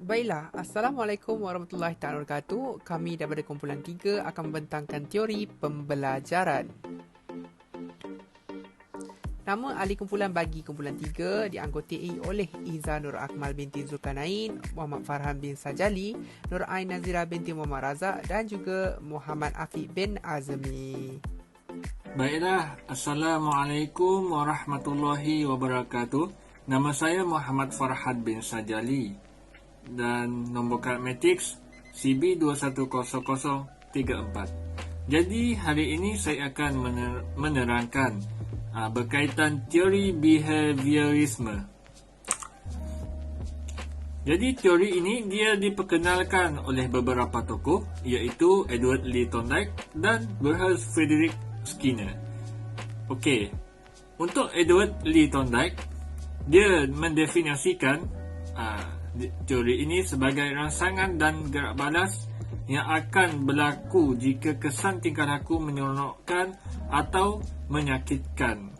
Baiklah, Assalamualaikum warahmatullahi taala wabarakatuh. Kami daripada kumpulan 3 akan membentangkan teori pembelajaran. Nama ahli kumpulan bagi kumpulan 3 dianggotai oleh Iza Nur Akmal binti Zulkarnain, Muhammad Farhan bin Sajali, Nur Ain Nazira binti Muhammad Razak dan juga Muhammad Afiq bin Azmi. Baiklah, Assalamualaikum warahmatullahi wabarakatuh. Nama saya Muhammad Farhan bin Sajali dan nombor kad matriks CB210034. Jadi hari ini saya akan menerangkan berkaitan teori behaviorisme. Jadi teori ini dia diperkenalkan oleh beberapa tokoh iaitu Edward Lee Thorndike dan Wilhelm Friedrich Skinner. Okey, untuk Edward Lee Thorndike, dia mendefinisikan teori ini sebagai rangsangan dan gerak balas yang akan berlaku jika kesan tingkah laku menyeronokkan atau menyakitkan.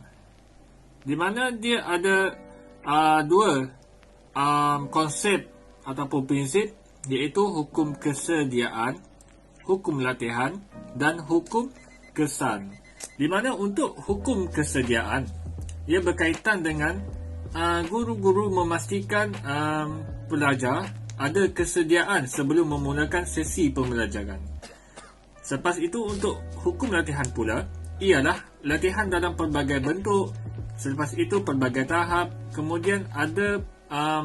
Di mana dia ada dua konsep ataupun prinsip, iaitu hukum kesediaan, hukum latihan dan hukum kesan. Di mana untuk hukum kesediaan, ia berkaitan dengan guru-guru memastikan pelajar ada kesediaan sebelum memulakan sesi pembelajaran. Selepas itu untuk hukum latihan pula, ialah latihan dalam pelbagai bentuk, selepas itu pelbagai tahap, kemudian ada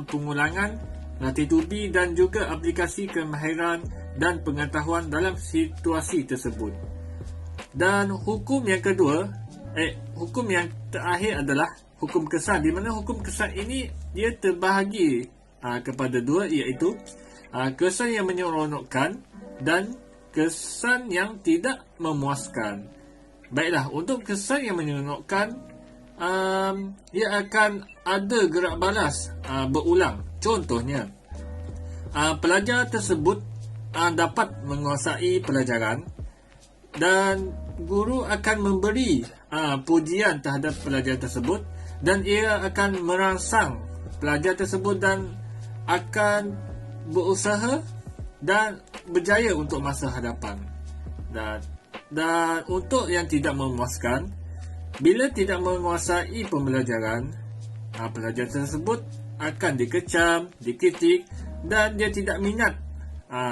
pengulangan, latih tubi dan juga aplikasi kemahiran dan pengetahuan dalam situasi tersebut. Dan hukum yang kedua, hukum yang terakhir adalah hukum kesan, di mana hukum kesan ini dia terbahagi kepada dua, iaitu kesan yang menyeronokkan dan kesan yang tidak memuaskan. Baiklah, untuk kesan yang menyeronokkan, ia akan ada gerak balas berulang. Contohnya, pelajar tersebut dapat menguasai pelajaran dan guru akan memberi pujian terhadap pelajar tersebut dan ia akan merangsang pelajar tersebut dan akan berusaha dan berjaya untuk masa hadapan. Dan untuk yang tidak memuaskan, bila tidak menguasai pembelajaran, pelajar tersebut akan dikecam, dikritik dan dia tidak minat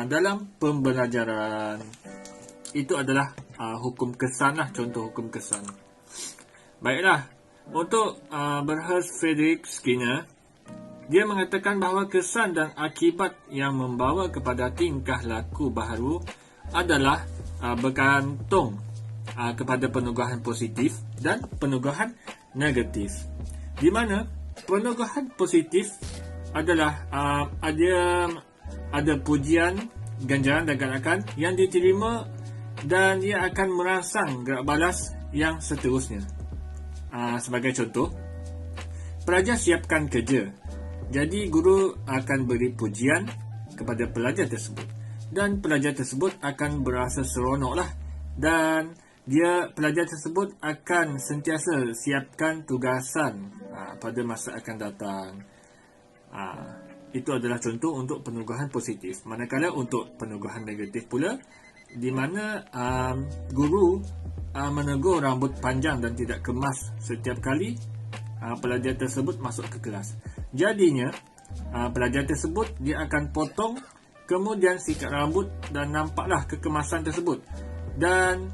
dalam pembelajaran. Itu adalah hukum kesan lah, contoh hukum kesan. Baiklah, untuk Wilhelm Friedrich Skinner, dia mengatakan bahawa kesan dan akibat yang membawa kepada tingkah laku baharu adalah bergantung kepada penugahan positif dan penugahan negatif. Di mana penugahan positif adalah ada pujian, ganjaran dan galakan yang diterima dan ia akan merangsang gerak balas yang seterusnya. Sebagai contoh, pelajar siapkan kerja. Jadi guru akan beri pujian kepada pelajar tersebut dan pelajar tersebut akan berasa seronok lah, dan pelajar tersebut akan sentiasa siapkan tugasan pada masa akan datang. Itu adalah contoh untuk penugahan positif. Manakala untuk penugahan negatif pula, di mana guru menegur rambut panjang dan tidak kemas setiap kali pelajar tersebut masuk ke kelas. Jadinya pelajar tersebut dia akan potong, kemudian sikat rambut dan nampaklah kekemasan tersebut. Dan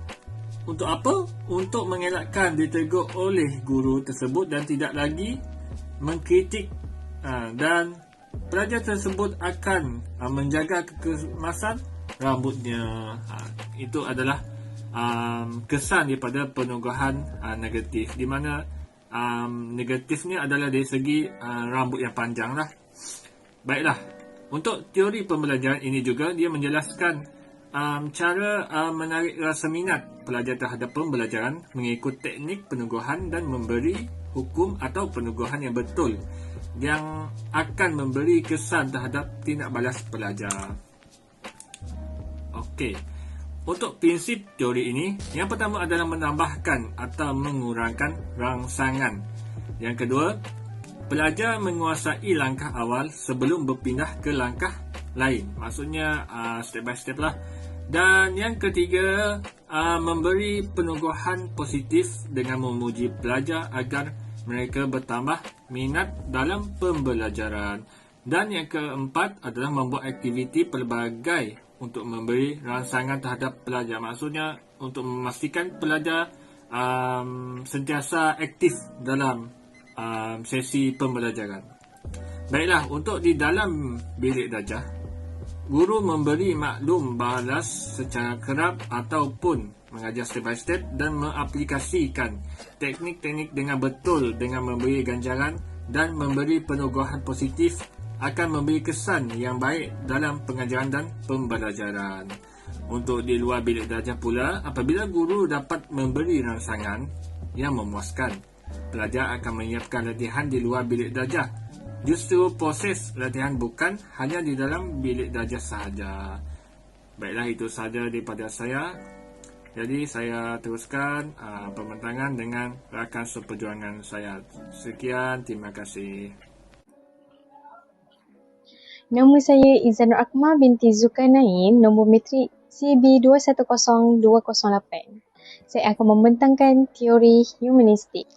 untuk apa? Untuk mengelakkan ditegur oleh guru tersebut dan tidak lagi mengkritik, dan pelajar tersebut akan menjaga kekemasan rambutnya. Itu adalah kesan daripada penugahan negatif, di mana negatifnya adalah dari segi rambut yang panjang lah. Baiklah, untuk teori pembelajaran ini juga dia menjelaskan cara menarik rasa minat pelajar terhadap pembelajaran mengikut teknik penugahan dan memberi hukum atau penugahan yang betul yang akan memberi kesan terhadap tindak balas pelajar. Okey, untuk prinsip teori ini, yang pertama adalah menambahkan atau mengurangkan rangsangan. Yang kedua, pelajar menguasai langkah awal sebelum berpindah ke langkah lain. Maksudnya step by step lah. Dan yang ketiga, memberi peneguhan positif dengan memuji pelajar agar mereka bertambah minat dalam pembelajaran. Dan yang keempat adalah membuat aktiviti pelbagai untuk memberi rangsangan terhadap pelajar. Maksudnya untuk memastikan pelajar sentiasa aktif dalam sesi pembelajaran. Baiklah, untuk di dalam bilik darjah, guru memberi maklum balas secara kerap ataupun mengajar step by step dan mengaplikasikan teknik-teknik dengan betul dengan memberi ganjaran dan memberi peneguhan positif akan memberi kesan yang baik dalam pengajaran dan pembelajaran. Untuk di luar bilik darjah pula, apabila guru dapat memberi rangsangan yang memuaskan, pelajar akan menyiapkan latihan di luar bilik darjah. Justru proses latihan bukan hanya di dalam bilik darjah sahaja. Baiklah, itu sahaja daripada saya. Jadi saya teruskan pembentangan dengan rakan seperjuangan saya. Sekian, terima kasih. Nama saya Izanur Akmal binti Zulkarnain, nombor matrik CB210208. Saya akan membentangkan teori humanistik.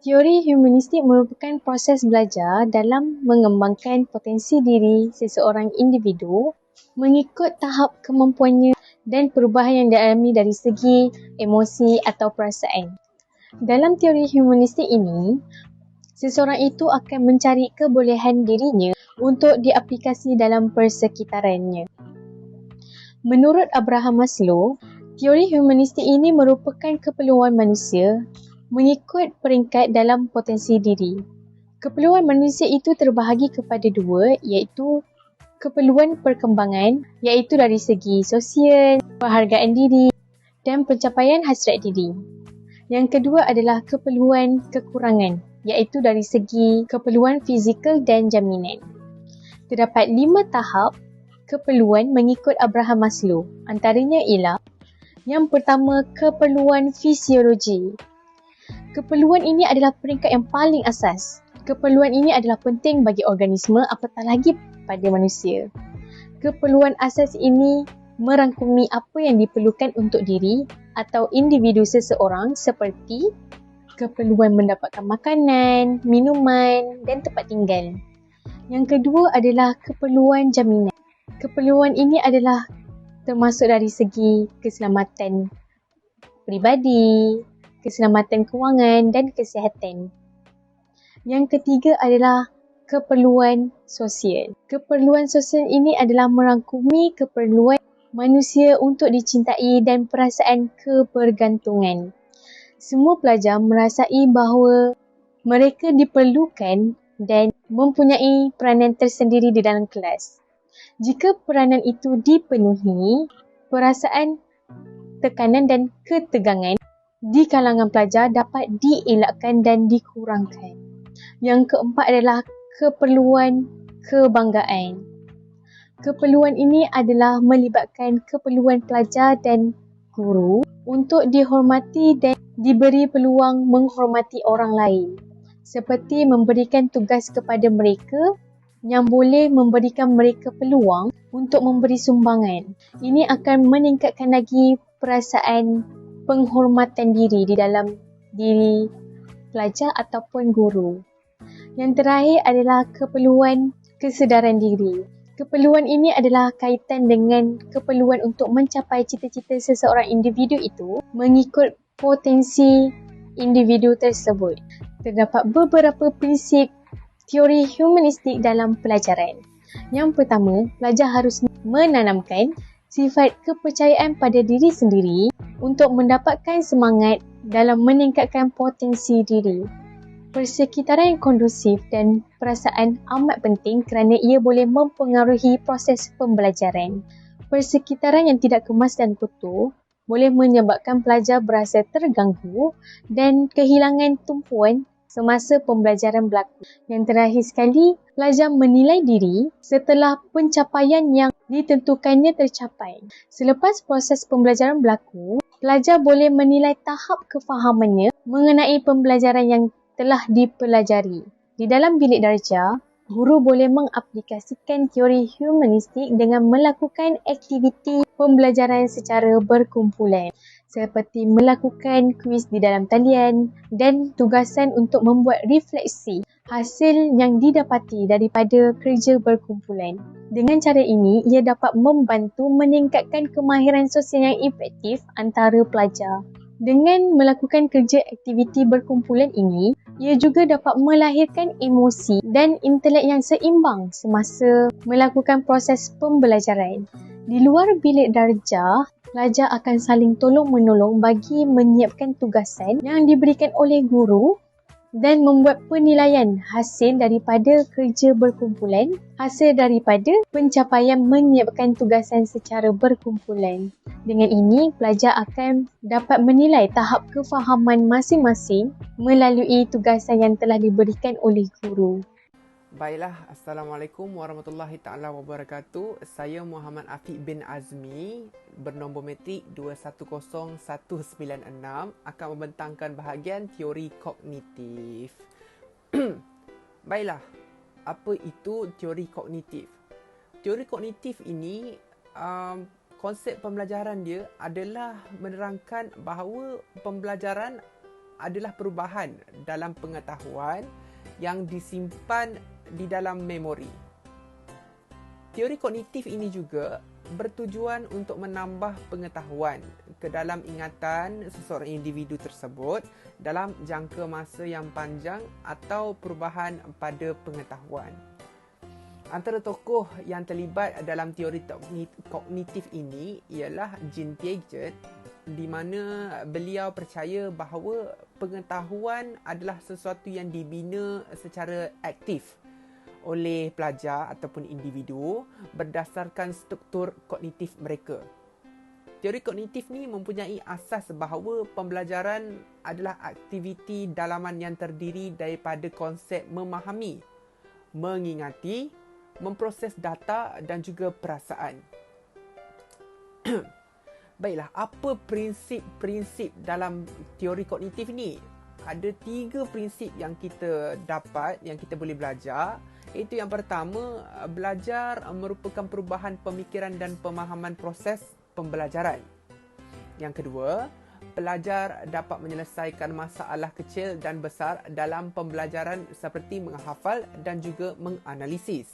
Teori humanistik merupakan proses belajar dalam mengembangkan potensi diri seseorang individu mengikut tahap kemampuannya dan perubahan yang dialami dari segi emosi atau perasaan. Dalam teori humanistik ini, seseorang itu akan mencari kebolehan dirinya untuk diaplikasi dalam persekitarannya. Menurut Abraham Maslow, teori humanistik ini merupakan keperluan manusia mengikut peringkat dalam potensi diri. Keperluan manusia itu terbahagi kepada dua, iaitu keperluan perkembangan, iaitu dari segi sosial, penghargaan diri dan pencapaian hasrat diri. Yang kedua adalah keperluan kekurangan, iaitu dari segi keperluan fizikal dan jaminan. Terdapat 5 tahap keperluan mengikut Abraham Maslow. Antaranya ialah yang pertama, keperluan fisiologi. Keperluan ini adalah peringkat yang paling asas. Keperluan ini adalah penting bagi organisme, apatah lagi pada manusia. Keperluan asas ini merangkumi apa yang diperlukan untuk diri atau individu seseorang seperti keperluan mendapatkan makanan, minuman dan tempat tinggal. Yang kedua adalah keperluan jaminan. Keperluan ini adalah termasuk dari segi keselamatan peribadi, keselamatan kewangan dan kesihatan. Yang ketiga adalah keperluan sosial. Keperluan sosial ini adalah merangkumi keperluan manusia untuk dicintai dan perasaan kebergantungan. Semua pelajar merasai bahawa mereka diperlukan dan mempunyai peranan tersendiri di dalam kelas. Jika peranan itu dipenuhi, perasaan tekanan dan ketegangan di kalangan pelajar dapat dielakkan dan dikurangkan. Yang keempat adalah keperluan kebanggaan. Keperluan ini adalah melibatkan keperluan pelajar dan guru untuk dihormati dan diberi peluang menghormati orang lain, seperti memberikan tugas kepada mereka yang boleh memberikan mereka peluang untuk memberi sumbangan. Ini akan meningkatkan lagi perasaan penghormatan diri di dalam diri pelajar ataupun guru. Yang terakhir adalah keperluan kesedaran diri. Keperluan ini adalah kaitan dengan keperluan untuk mencapai cita-cita seseorang individu itu mengikut potensi individu tersebut. Terdapat beberapa prinsip teori humanistik dalam pelajaran. Yang pertama, pelajar harus menanamkan sifat kepercayaan pada diri sendiri untuk mendapatkan semangat dalam meningkatkan potensi diri. Persekitaran yang kondusif dan perasaan amat penting kerana ia boleh mempengaruhi proses pembelajaran. Persekitaran yang tidak kemas dan kotor boleh menyebabkan pelajar berasa terganggu dan kehilangan tumpuan semasa pembelajaran berlaku. Yang terakhir sekali, pelajar menilai diri setelah pencapaian yang ditentukannya tercapai. Selepas proses pembelajaran berlaku, pelajar boleh menilai tahap kefahamannya mengenai pembelajaran yang telah dipelajari. Di dalam bilik darjah, Guru boleh mengaplikasikan teori humanistik dengan melakukan aktiviti pembelajaran secara berkumpulan seperti melakukan kuis di dalam talian dan tugasan untuk membuat refleksi hasil yang didapati daripada kerja berkumpulan. Dengan cara ini, ia dapat membantu meningkatkan kemahiran sosial yang efektif antara pelajar. Dengan melakukan kerja aktiviti berkumpulan ini, ia juga dapat melahirkan emosi dan intelek yang seimbang semasa melakukan proses pembelajaran. Di luar bilik darjah, pelajar akan saling tolong-menolong bagi menyiapkan tugasan yang diberikan oleh guru dan membuat penilaian hasil daripada kerja berkumpulan, hasil daripada pencapaian menyiapkan tugasan secara berkumpulan. Dengan ini, pelajar akan dapat menilai tahap kefahaman masing-masing melalui tugasan yang telah diberikan oleh guru. Baiklah, Assalamualaikum warahmatullahi taala wabarakatuh. Saya Muhammad Afiq bin Azmi, bernombor metrik 210196, akan membentangkan bahagian teori kognitif. Baiklah, apa itu teori kognitif? Teori kognitif ini, konsep pembelajaran dia adalah menerangkan bahawa pembelajaran adalah perubahan dalam pengetahuan yang disimpan di dalam memori. Teori kognitif ini juga bertujuan untuk menambah pengetahuan ke dalam ingatan seseorang individu tersebut dalam jangka masa yang panjang atau perubahan pada pengetahuan. Antara tokoh yang terlibat dalam teori kognitif ini ialah Jean Piaget, di mana beliau percaya bahawa pengetahuan adalah sesuatu yang dibina secara aktif oleh pelajar ataupun individu berdasarkan struktur kognitif mereka. Teori kognitif ni mempunyai asas bahawa pembelajaran adalah aktiviti dalaman yang terdiri daripada konsep memahami, mengingati, memproses data dan juga perasaan. Baiklah, apa prinsip-prinsip dalam teori kognitif ni? Ada 3 prinsip yang kita dapat, yang kita boleh belajar. Itu yang pertama, belajar merupakan perubahan pemikiran dan pemahaman proses pembelajaran. Yang kedua, pelajar dapat menyelesaikan masalah kecil dan besar dalam pembelajaran seperti menghafal dan juga menganalisis.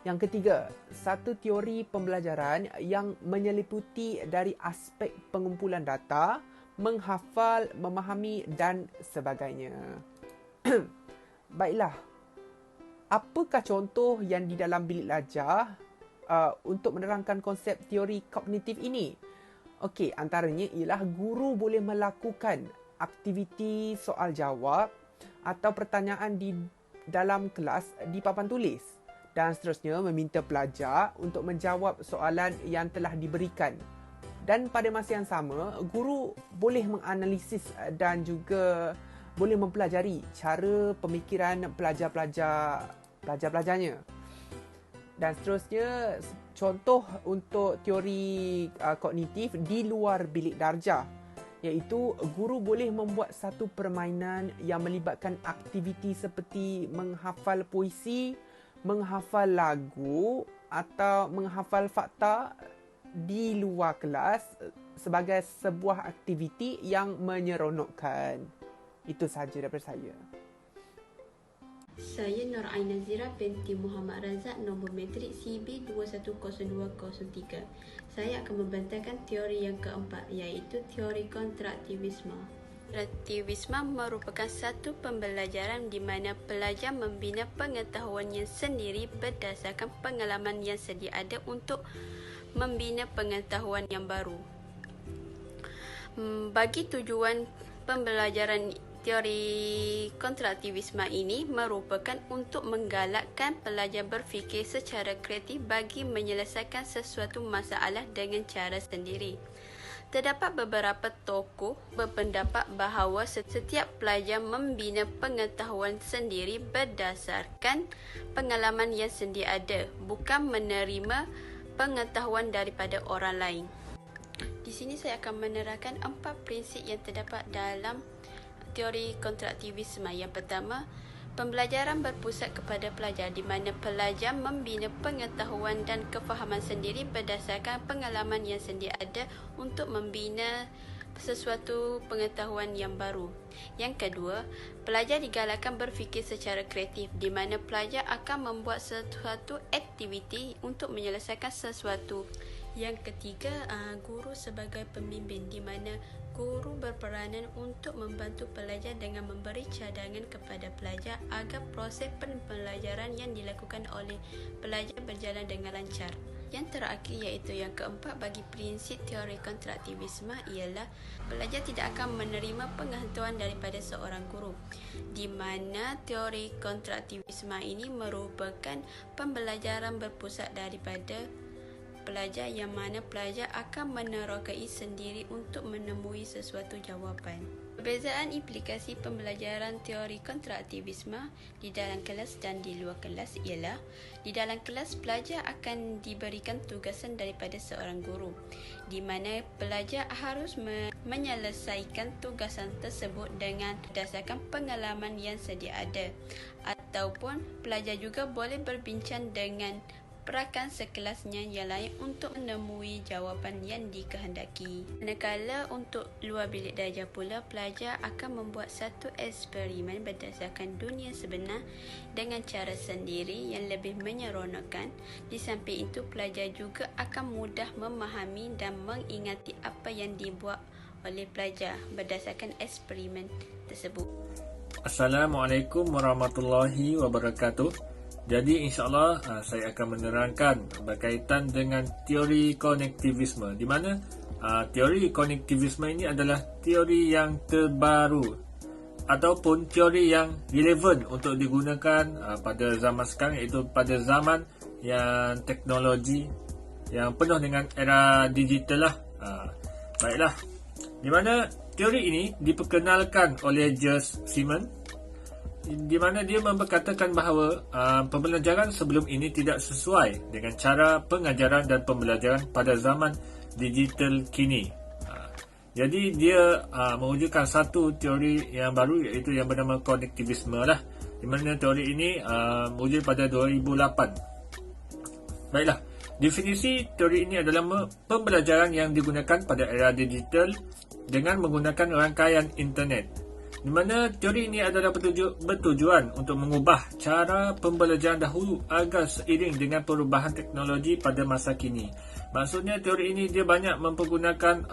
Yang ketiga, satu teori pembelajaran yang menyeliputi dari aspek pengumpulan data, menghafal, memahami dan sebagainya. Baiklah, apakah contoh yang di dalam bilik darjah untuk menerangkan konsep teori kognitif ini? Okey, antaranya ialah guru boleh melakukan aktiviti soal jawab atau pertanyaan di dalam kelas di papan tulis dan seterusnya meminta pelajar untuk menjawab soalan yang telah diberikan. Dan pada masa yang sama, guru boleh menganalisis dan juga boleh mempelajari cara pemikiran pelajar-pelajarnya. Dan seterusnya, contoh untuk teori kognitif di luar bilik darjah, iaitu guru boleh membuat satu permainan yang melibatkan aktiviti seperti menghafal puisi, menghafal lagu atau menghafal fakta di luar kelas sebagai sebuah aktiviti yang menyeronokkan. Itu sahaja daripada saya. Saya Nur Aina Zira binti Muhammad Razak, nombor metrik CB210203. Saya akan membentangkan teori yang keempat, iaitu teori kontraktivisme. Kontraktivisme merupakan satu pembelajaran di mana pelajar membina pengetahuannya sendiri berdasarkan pengalaman yang sedia ada untuk membina pengetahuan yang baru. Bagi tujuan pembelajaran teori kontraktivisme ini merupakan untuk menggalakkan pelajar berfikir secara kreatif bagi menyelesaikan sesuatu masalah dengan cara sendiri. Terdapat beberapa tokoh berpendapat bahawa setiap pelajar membina pengetahuan sendiri berdasarkan pengalaman yang sedia ada, bukan menerima pengetahuan daripada orang lain. Di sini saya akan menerangkan 4 prinsip yang terdapat dalam teori kontraktivisme. Yang pertama, Pembelajaran berpusat kepada pelajar di mana pelajar membina pengetahuan dan kefahaman sendiri berdasarkan pengalaman yang sedia ada untuk membina sesuatu pengetahuan yang baru. Yang kedua, pelajar digalakkan berfikir secara kreatif di mana pelajar akan membuat sesuatu aktiviti untuk menyelesaikan sesuatu. Yang ketiga, guru sebagai pembimbing di mana guru berperanan untuk membantu pelajar dengan memberi cadangan kepada pelajar agar proses pembelajaran yang dilakukan oleh pelajar berjalan dengan lancar. Yang terakhir iaitu yang keempat bagi prinsip teori kontraktivisme ialah pelajar tidak akan menerima pengetahuan daripada seorang guru, di mana teori kontraktivisme ini merupakan pembelajaran berpusat daripada pelajar yang mana pelajar akan menerokai sendiri untuk menemui sesuatu jawapan. Perbezaan implikasi pembelajaran teori kontraktivisme di dalam kelas dan di luar kelas ialah di dalam kelas pelajar akan diberikan tugasan daripada seorang guru di mana pelajar harus menyelesaikan tugasan tersebut dengan berdasarkan pengalaman yang sedia ada, ataupun pelajar juga boleh berbincang dengan rakan sekelasnya yang lain untuk menemui jawapan yang dikehendaki. Manakala untuk luar bilik darjah pula, pelajar akan membuat satu eksperimen berdasarkan dunia sebenar dengan cara sendiri yang lebih menyeronokkan. Di samping itu, pelajar juga akan mudah memahami dan mengingati apa yang dibuat oleh pelajar berdasarkan eksperimen tersebut. Assalamualaikum warahmatullahi wabarakatuh. Jadi insyaAllah saya akan menerangkan berkaitan dengan teori konektivisme, di mana teori konektivisme ini adalah teori yang terbaru ataupun teori yang relevan untuk digunakan pada zaman sekarang, iaitu pada zaman yang teknologi yang penuh dengan era digital lah. Baiklah, di mana teori ini diperkenalkan oleh Jules Simon, di mana dia memperkatakan bahawa pembelajaran sebelum ini tidak sesuai dengan cara pengajaran dan pembelajaran pada zaman digital kini. Jadi dia mewujudkan satu teori yang baru, iaitu yang bernama konektivisme lah, di mana teori ini wujud pada 2008. Baiklah, definisi teori ini adalah pembelajaran yang digunakan pada era digital dengan menggunakan rangkaian internet, di mana teori ini adalah bertujuan untuk mengubah cara pembelajaran dahulu agar seiring dengan perubahan teknologi pada masa kini. Maksudnya teori ini dia banyak mempergunakan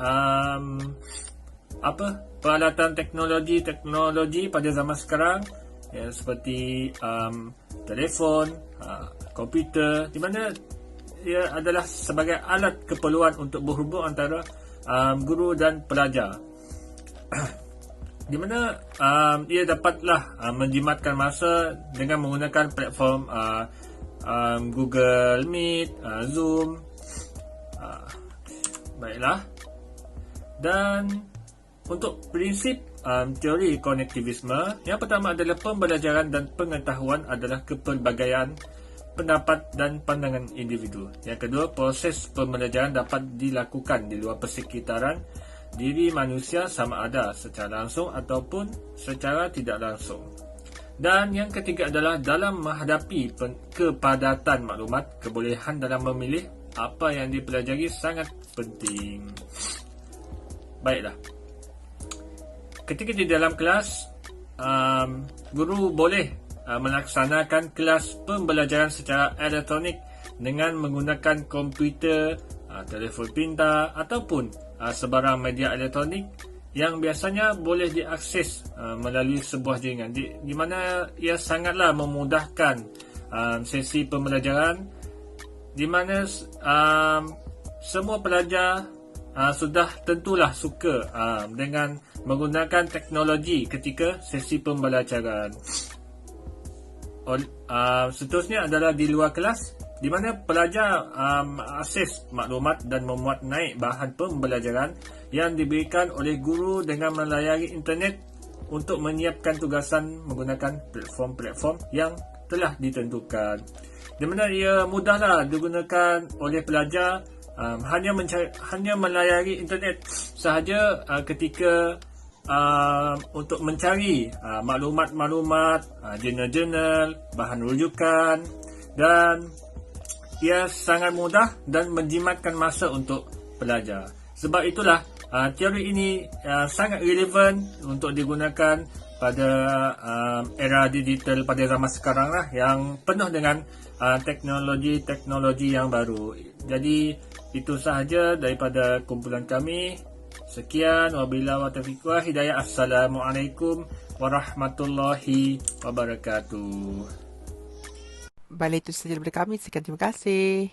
peralatan teknologi pada zaman sekarang, ya, seperti telefon, komputer, di mana ia adalah sebagai alat keperluan untuk berhubung antara guru dan pelajar. Di mana ia dapatlah menjimatkan masa dengan menggunakan platform Google Meet, Zoom. Baiklah. Dan untuk prinsip teori konektivisme, yang pertama adalah pembelajaran dan pengetahuan adalah kepelbagaian pendapat dan pandangan individu. Yang kedua, proses pembelajaran dapat dilakukan di luar persekitaran diri manusia sama ada secara langsung ataupun secara tidak langsung. Dan yang ketiga adalah dalam menghadapi kepadatan maklumat, kebolehan dalam memilih apa yang dipelajari sangat penting. Baiklah. Ketika di dalam kelas, guru boleh melaksanakan kelas pembelajaran secara elektronik dengan menggunakan komputer, telefon pintar ataupun sebarang media elektronik yang biasanya boleh diakses melalui sebuah jaringan, di mana ia sangatlah memudahkan sesi pembelajaran, di mana semua pelajar sudah tentulah suka dengan menggunakan teknologi ketika sesi pembelajaran. Seterusnya adalah di luar kelas, di mana pelajar akses maklumat dan memuat naik bahan pembelajaran yang diberikan oleh guru dengan melayari internet untuk menyiapkan tugasan menggunakan platform-platform yang telah ditentukan. Di mana ia mudahlah digunakan oleh pelajar hanya melayari internet sahaja ketika untuk mencari maklumat-maklumat, jurnal-jurnal, bahan rujukan, dan ia sangat mudah dan menjimatkan masa untuk belajar. Sebab itulah teori ini sangat relevan untuk digunakan pada era digital pada zaman sekarang lah, yang penuh dengan teknologi-teknologi yang baru. Jadi itu sahaja daripada kumpulan kami. Sekian, wabillahi taufiq wal hidayah. Assalamualaikum warahmatullahi wabarakatuh. Baik, itu sahaja daripada kami. Sekian, terima kasih.